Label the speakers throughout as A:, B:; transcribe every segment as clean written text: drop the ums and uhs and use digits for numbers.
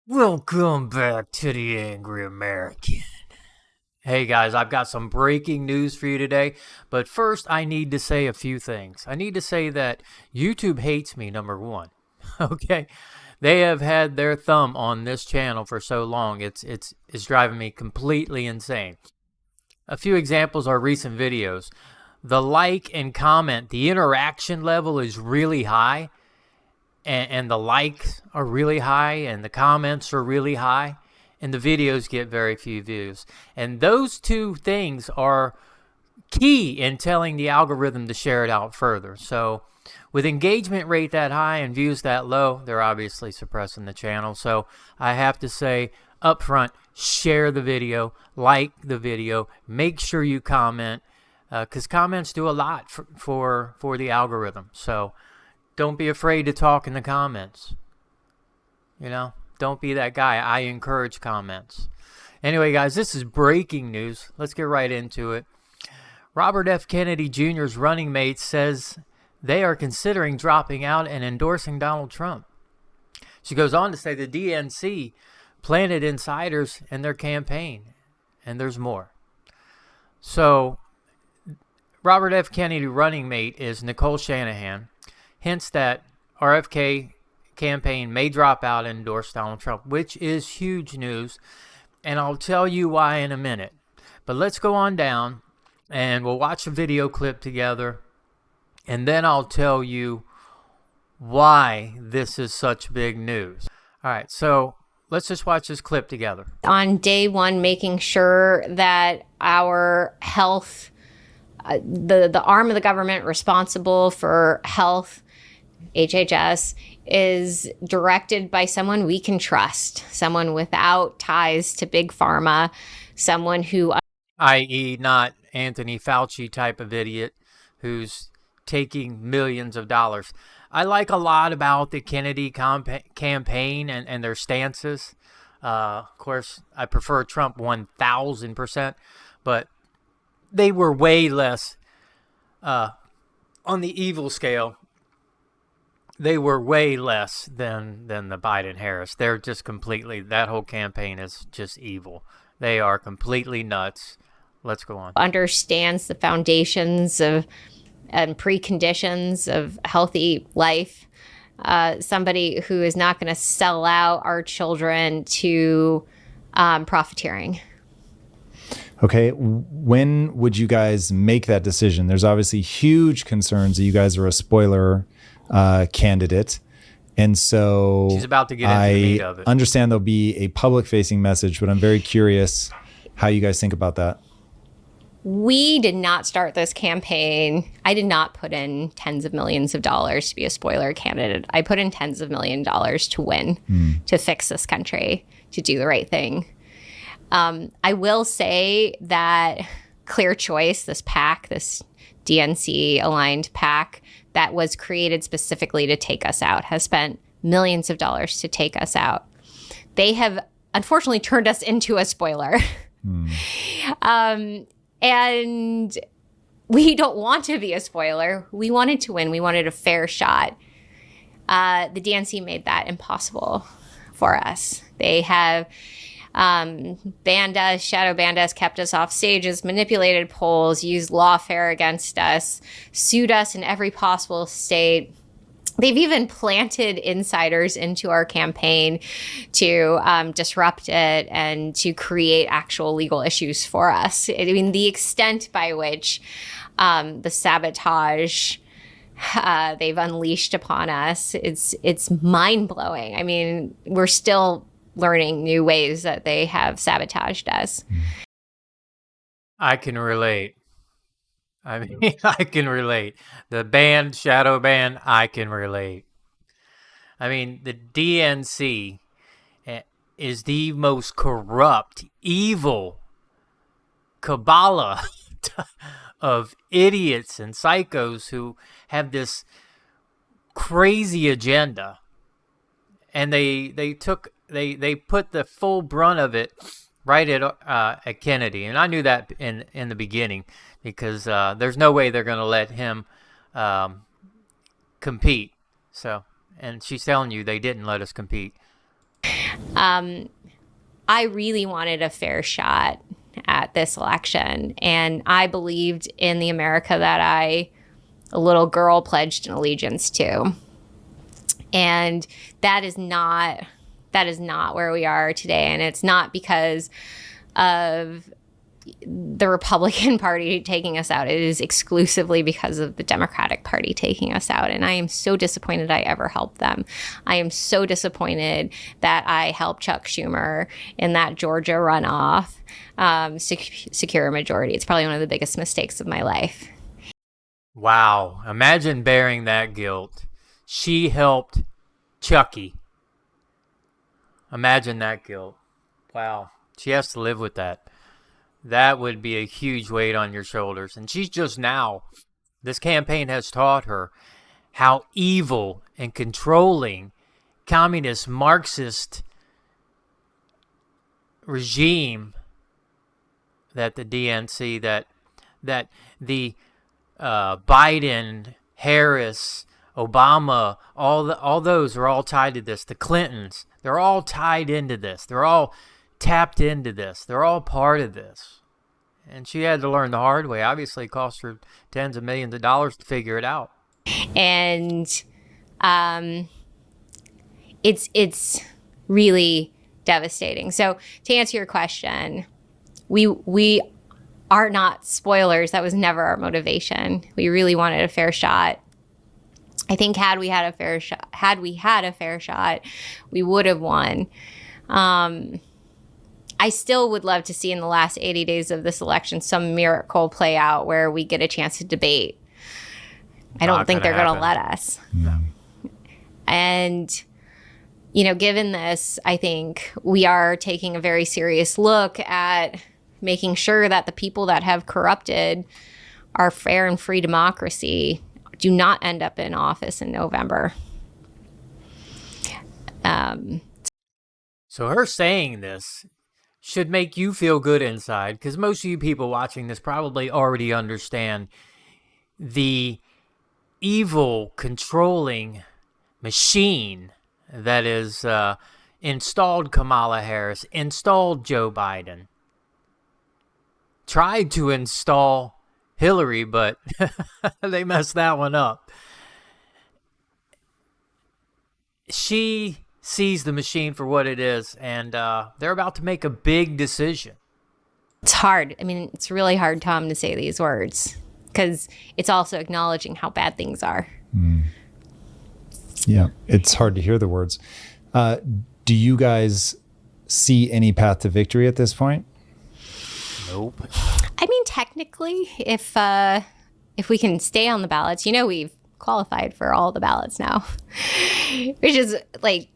A: Welcome back to the Angry American. Hey guys, I've got some breaking news for you today, but first I need to say a few things. I need to say that YouTube hates me, number one. Okay? They have had their thumb on this channel for so long, it's driving me completely insane. A few examples are recent videos. The like and comment, the interaction level is really high, and the likes are really high and the comments are really high, and the videos get very few views. And those two things are key in telling the algorithm to share it out further. So with engagement rate that high and views that low, they're obviously suppressing the channel. So I have to say up front, share the video, like the video, make sure you comment, because comments do a lot for the algorithm. So don't be afraid to talk in the comments. Don't be that guy. I encourage comments. Anyway, guys, this is breaking news. Let's get right into it. Robert F. Kennedy Jr.'s running mate says they are considering dropping out and endorsing Donald Trump. She goes on to say the DNC planted insiders in their campaign, and there's more. So, Robert F. Kennedy running mate is Nicole Shanahan. Hints that RFK campaign may drop out and endorse Donald Trump, which is huge news, and I'll tell you why in a minute. But let's go on down, and we'll watch a video clip together, and then I'll tell you why this is such big news. All right, so let's just watch this clip together.
B: On day one, making sure that our health, the arm of the government responsible for health, HHS, is directed by someone we can trust, someone without ties to big pharma, someone who,
A: i.e. not Anthony Fauci type of idiot who's taking millions of dollars. I like a lot about the Kennedy campaign and their stances. Of course, I prefer Trump 1,000%, but they were way less on the evil scale. They were way less than the Biden-Harris. They're just completely, that whole campaign is just evil. They are completely nuts. Let's go on.
B: Understands the foundations of and preconditions of healthy life. Somebody who is not going to sell out our children to profiteering.
C: Okay, when would you guys make that decision? There's obviously huge concerns that you guys are a spoiler candidate. And so
A: she's about to get into the meat of it.
C: I understand there'll be a public-facing message, but I'm very curious how you guys think about that.
B: We did not start this campaign. I did not put in tens of millions of dollars to be a spoiler candidate. I put in tens of millions of dollars to win, to fix this country, to do the right thing. I will say that Clear Choice, this PAC, this DNC aligned PAC that was created specifically to take us out, has spent millions of dollars to take us out. They have unfortunately turned us into a spoiler. And we don't want to be a spoiler. We wanted to win. We wanted a fair shot. The DNC made that impossible for us. They have banned us, shadow banned us, kept us off stages, manipulated polls, used lawfare against us, sued us in every possible state. They've even planted insiders into our campaign to disrupt it and to create actual legal issues for us. I mean, the extent by which the sabotage they've unleashed upon us, it's mind-blowing. I mean, we're still learning new ways that they have sabotaged us.
A: I can relate. I mean, I can relate. The ban, shadow ban, I can relate. I mean, the DNC is the most corrupt, evil Kabbalah of idiots and psychos who have this crazy agenda. And they put the full brunt of it right at Kennedy. And I knew that in the beginning, because there's no way they're going to let him compete. So, and she's telling you they didn't let us compete.
B: I really wanted a fair shot at this election, and I believed in the America that a little girl, pledged an allegiance to. And that is not where we are today, and it's not because of the Republican Party taking us out. It is exclusively because of the Democratic Party taking us out. And I am so disappointed I ever helped them. I am so disappointed that I helped Chuck Schumer in that Georgia runoff secure a majority. It's probably one of the biggest mistakes of my life.
A: Wow. Imagine bearing that guilt. She helped Chucky. Imagine that guilt. Wow. She has to live with that. That would be a huge weight on your shoulders. And she's just now, this campaign has taught her how evil and controlling communist Marxist regime that the DNC, that the Biden, Harris, Obama, all those are all tied to this. The Clintons, they're all tied into this. They're all tapped into this. They're all part of this. And she had to learn the hard way. Obviously, it cost her tens of millions of dollars to figure it out.
B: And it's really devastating. So to answer your question, we are not spoilers. That was never our motivation. We really wanted a fair shot. I think had we had a fair shot, we would have won. I still would love to see in the last 80 days of this election some miracle play out where we get a chance to debate. I don't think they're going to let us.
C: No.
B: And, given this, I think we are taking a very serious look at making sure that the people that have corrupted our fair and free democracy do not end up in office in November.
A: So her saying this should make you feel good inside, because most of you people watching this probably already understand the evil, controlling machine that is installed Kamala Harris, installed Joe Biden, tried to install Hillary, but they messed that one up. She sees the machine for what it is, and they're about to make a big decision.
B: It's hard. I mean, it's really hard, Tom, to say these words because it's also acknowledging how bad things are.
C: Yeah, it's hard to hear the words. Do you guys see any path to victory at this point?
A: Nope.
B: I mean, technically, if we can stay on the ballots, we've qualified for all the ballots now, which is like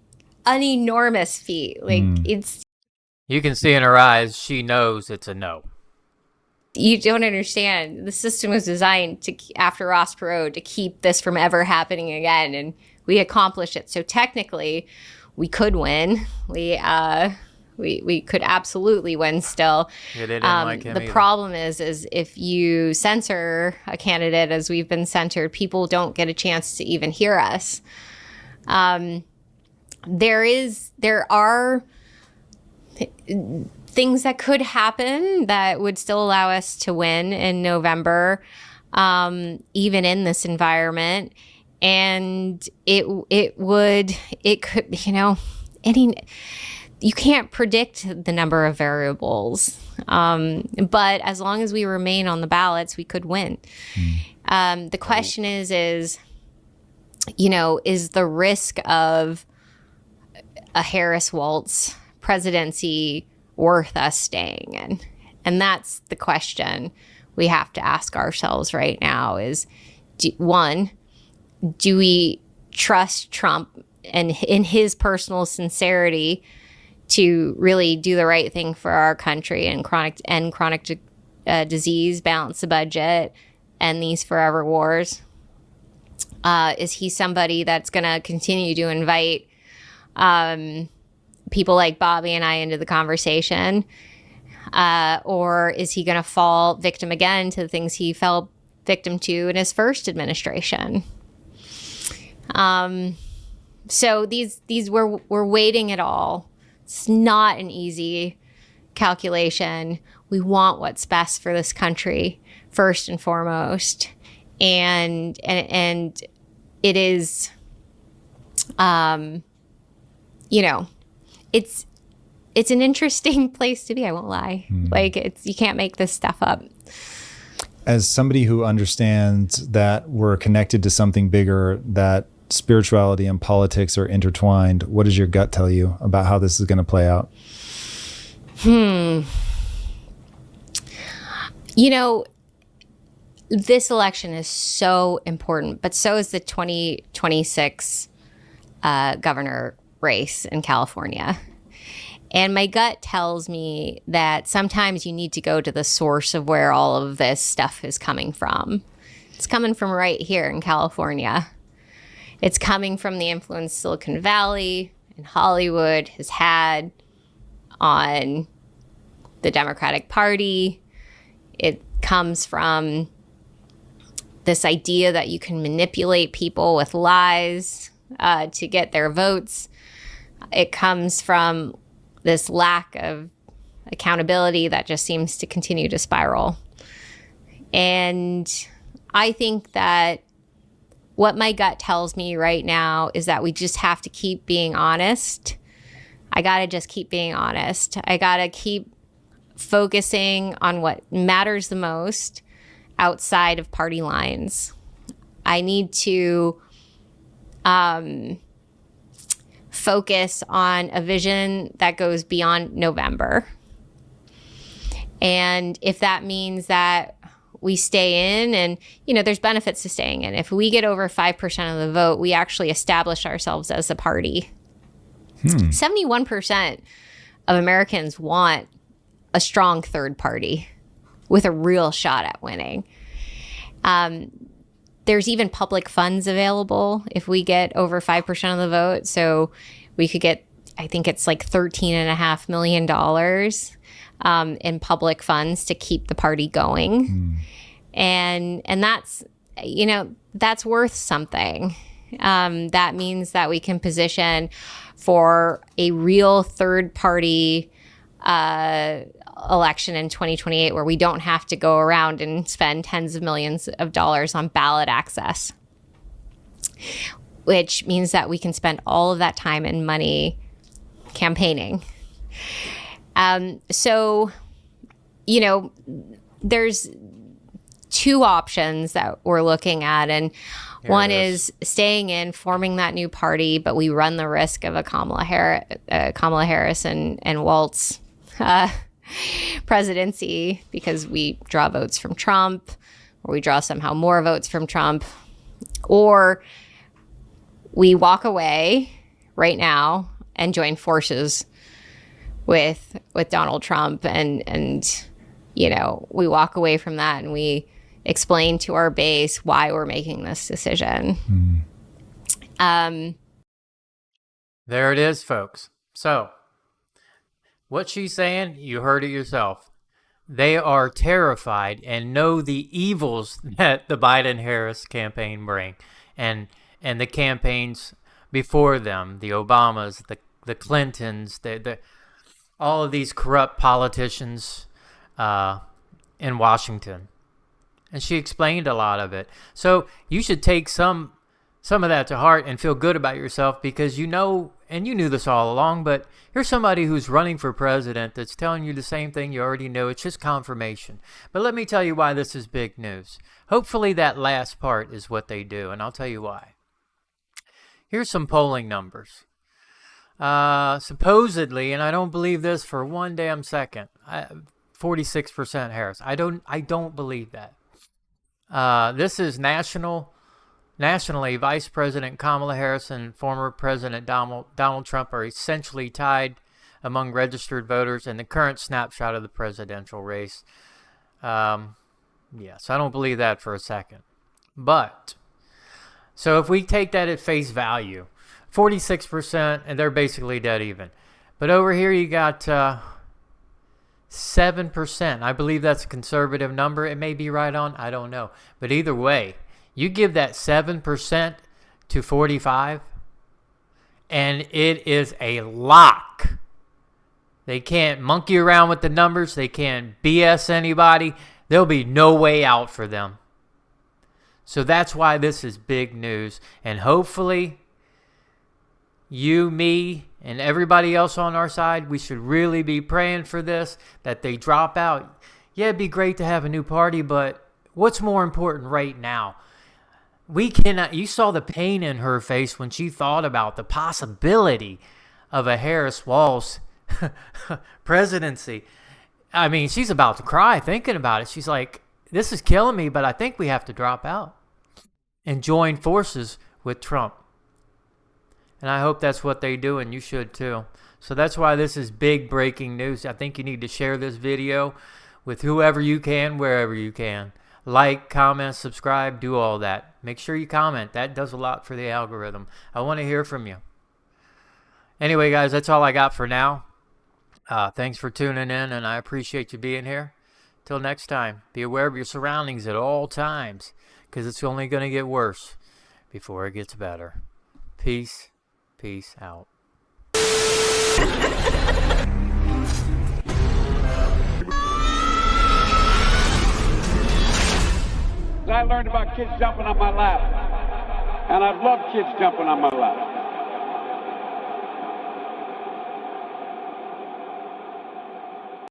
B: an enormous feat. Like it's.
A: You can see in her eyes, she knows it's a no.
B: You don't understand. The system was designed after Ross Perot to keep this from ever happening again, and we accomplished it. So technically, we could win. We could absolutely win still.
A: Yeah, they didn't like him
B: the
A: either.
B: problem is if you censor a candidate as we've been censored, people don't get a chance to even hear us. There are things that could happen that would still allow us to win in November, even in this environment. And it could, you can't predict the number of variables. But as long as we remain on the ballots, we could win. The question is the risk of a Harris-Walz presidency worth us staying in? And that's the question we have to ask ourselves right now is, do we trust Trump and in his personal sincerity to really do the right thing for our country and chronic disease, balance the budget, end these forever wars? Is he somebody that's going to continue to invite people like Bobby and I into the conversation? Or is he going to fall victim again to the things he fell victim to in his first administration? So these we're waiting it all It's not an easy calculation. We want what's best for this country first and foremost. And it is, it's an interesting place to be. I won't lie. Like, you can't make this stuff up.
C: As somebody who understands that we're connected to something bigger, that spirituality and politics are intertwined, what does your gut tell you about how this is going to play out?
B: This election is so important, but so is the 2026 governor race in California. And my gut tells me that sometimes you need to go to the source of where all of this stuff is coming from. It's coming from right here in California. It's coming from the influence Silicon Valley and Hollywood has had on the Democratic Party. It comes from this idea that you can manipulate people with lies to get their votes. It comes from this lack of accountability that just seems to continue to spiral. And I think that what my gut tells me right now is that we just have to keep being honest. I got to just keep being honest. I got to keep focusing on what matters the most outside of party lines. I need to focus on a vision that goes beyond November. And if that means that we stay in, and, there's benefits to staying in. If we get over 5% of the vote, we actually establish ourselves as a party. 71% of Americans want a strong third party with a real shot at winning. There's even public funds available if we get over 5% of the vote. So we could get, I think it's like $13.5 million in public funds to keep the party going. And that's, that's worth something. That means that we can position for a real third party election in 2028 where we don't have to go around and spend tens of millions of dollars on ballot access, which means that we can spend all of that time and money campaigning. So, there's two options that we're looking at. And one is staying in, forming that new party, but we run the risk of a Kamala Harris and Waltz presidency because we draw votes from Trump, or we draw somehow more votes from Trump, or we walk away right now and join forces with Donald Trump, and we walk away from that and we explain to our base why we're making this decision.
A: There it is, folks. So, what she's saying, you heard it yourself. They are terrified and know the evils that the Biden-Harris campaign bring, and the campaigns before them, the Obamas, the Clintons, all of these corrupt politicians in Washington. And she explained a lot of it. So you should take some of that to heart and feel good about yourself, because and you knew this all along, but here's somebody who's running for president that's telling you the same thing you already know. It's just confirmation. But let me tell you why this is big news. Hopefully that last part is what they do, and I'll tell you why. Here's some polling numbers. Supposedly, and I don't believe this for one damn second, 46% Harris. I don't believe that. This is nationally, Vice President Kamala Harris and former President Donald Trump are essentially tied among registered voters in the current snapshot of the presidential race. Yes, I don't believe that for a second. But, so if we take that at face value, 46%, and they're basically dead even. But over here you got 7%. I believe that's a conservative number. It may be right on. I don't know. But either way, you give that 7% to 45, and it is a lock They can't monkey around with the numbers. They can't BS anybody. There'll be no way out for them. So that's why this is big news. And hopefully, you, me, and everybody else on our side, we should really be praying for this, that they drop out. Yeah, it'd be great to have a new party, but what's more important right now? We cannot, you saw the pain in her face when she thought about the possibility of a Harris-Walz presidency. I mean, she's about to cry thinking about it. She's like, this is killing me, but I think we have to drop out and join forces with Trump. And I hope that's what they do, and you should too. So that's why this is big breaking news. I think you need to share this video with whoever you can, wherever you can. Like, comment, subscribe, do all that. Make sure you comment. That does a lot for the algorithm. I want to hear from you. Anyway, guys, that's all I got for now. Thanks for tuning in, and I appreciate you being here. Till next time, be aware of your surroundings at all times, because it's only going to get worse before it gets better. Peace. Peace out.
D: I learned about kids jumping on my lap, and I've loved kids jumping on my lap.